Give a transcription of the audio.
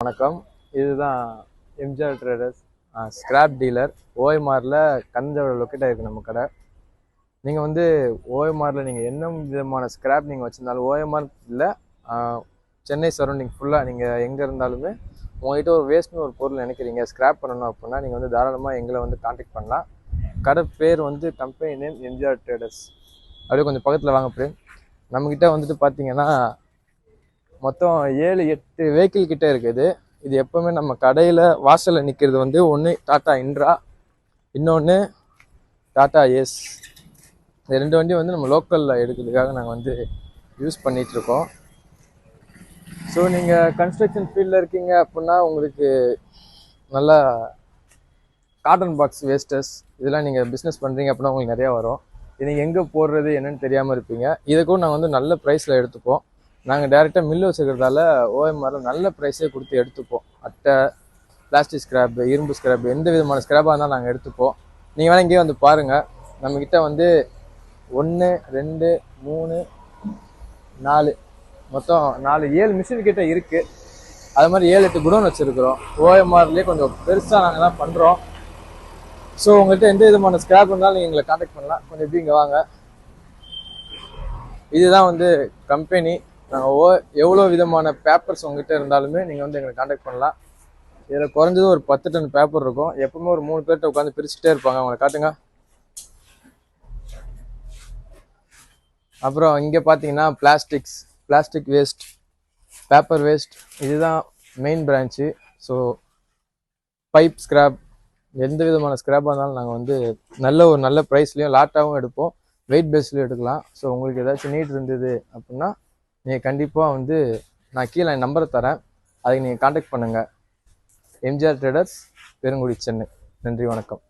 வணக்கம். இதுதான் MGR traders scrap dealer. ஓஎம்ஆரில் கந்தோட லொக்கேட் ஆகிருக்கு நம்ம கடை. நீங்கள் வந்து ஓஎம்ஆரில் நீங்கள் என்ன விதமான ஸ்கிராப் நீங்கள் வச்சுருந்தாலும், ஓஎம்ஆர் இல்லை சென்னை சரௌண்டிங் ஃபுல்லாக நீங்கள் எங்கே இருந்தாலுமே உங்கள்கிட்ட ஒரு வேஸ்ட்னு ஒரு பொருள் நினைக்கிறீங்க, ஸ்கிராப் பண்ணணும் அப்படின்னா நீங்கள் வந்து தாராளமாக எங்களை வந்து காண்டாக்ட் பண்ணலாம். கடை பேர் வந்து கம்பெனி நேம் எம்ஜிஆர் ட்ரேடர்ஸ். அப்படியே கொஞ்சம் பக்கத்தில் வாங்க பிரேம். நம்மக்கிட்ட வந்துட்டு பார்த்தீங்கன்னா மொத்தம் 7-8 வெஹிக்கிள் கிட்டே இருக்குது. இது எப்போவுமே நம்ம கடையில் வாசலில் நிற்கிறது வந்து ஒன்று டாட்டா இன்ட்ரா, இன்னொன்று டாட்டா ஏஸ். இந்த 2 வண்டி வந்து நம்ம லோக்கலில் எடுக்கிறதுக்காக நாங்கள் வந்து யூஸ் பண்ணிகிட்ருக்கோம். ஸோ நீங்கள் கன்ஸ்ட்ரக்ஷன் ஃபீல்டில் இருக்கீங்க அப்படின்னா உங்களுக்கு நல்லா காட்டன் பாக்ஸ் வேஸ்டர்ஸ் இதெல்லாம் நீங்கள் பிஸ்னஸ் பண்ணுறீங்க அப்படின்னா உங்களுக்கு நிறையா வரும். இது நீங்கள் எங்கே போடுறது என்னென்னு தெரியாமல் இருப்பீங்க. இதை கூட நாங்கள் வந்து நல்ல ப்ரைஸில் எடுத்துப்போம். நாங்கள் டேரெக்டாக மில்லு வச்சுக்கிறதால ஓஎம்ஆரில் நல்ல ப்ரைஸே கொடுத்து எடுத்துப்போம். அட்டை, பிளாஸ்டிக் ஸ்கிராப்பு, இரும்பு ஸ்கிராப்பு, எந்த விதமான ஸ்கிராப்பாக இருந்தாலும் நாங்கள் எடுத்துப்போம். நீங்கள் வேணால் இங்கேயே வந்து பாருங்கள். நம்மக்கிட்ட வந்து 1, 2, 3, 4 மொத்தம் 7 மிஷின் கிட்டே இருக்குது. அது மாதிரி 7-8 குடோன் வச்சுருக்குறோம். ஓஎம்ஆர்லேயே கொஞ்சம் பெருசாக நாங்கள் தான் பண்ணுறோம். ஸோ உங்கள்கிட்ட எந்த விதமான ஸ்கிராப் இருந்தாலும் நீங்கள் எங்களை காண்டாக்ட் பண்ணலாம். கொஞ்சம் எப்படி இங்கே வாங்க. இதுதான் வந்து கம்பெனி. நாங்கள் எவ்வளோ விதமான பேப்பர்ஸ் உங்ககிட்ட இருந்தாலுமே நீங்கள் வந்து எங்களை காண்டாக்ட் பண்ணலாம். இதில் குறைஞ்சது ஒரு 10 டன் பேப்பர் இருக்கும். எப்பவுமே ஒரு 3 பேர்கிட்ட உட்காந்து பிரிச்சுட்டே இருப்பாங்க. அவங்களை காட்டுங்க. அப்புறம் இங்கே பார்த்தீங்கன்னா பிளாஸ்டிக் வேஸ்ட், பேப்பர் வேஸ்ட், இதுதான் main branch. So pipe scrap, எந்த விதமான ஸ்கிராப்பாக இருந்தாலும் நாங்கள் வந்து நல்ல ப்ரைஸ்லையும் லாட்டாகவும் எடுப்போம், வெயிட் பேஸ்லையும் எடுக்கலாம். ஸோ உங்களுக்கு ஏதாச்சும் நீட் இருந்தது அப்படின்னா நீங்கள் கண்டிப்பாக வந்து நான் கீழே என் நம்பரை தரேன், அதுக்கு நீங்கள் காண்டாக்ட் பண்ணுங்கள். எம்ஜிஆர் ட்ரேடர்ஸ், பெருங்குடி, சென்னை. நன்றி, வணக்கம்.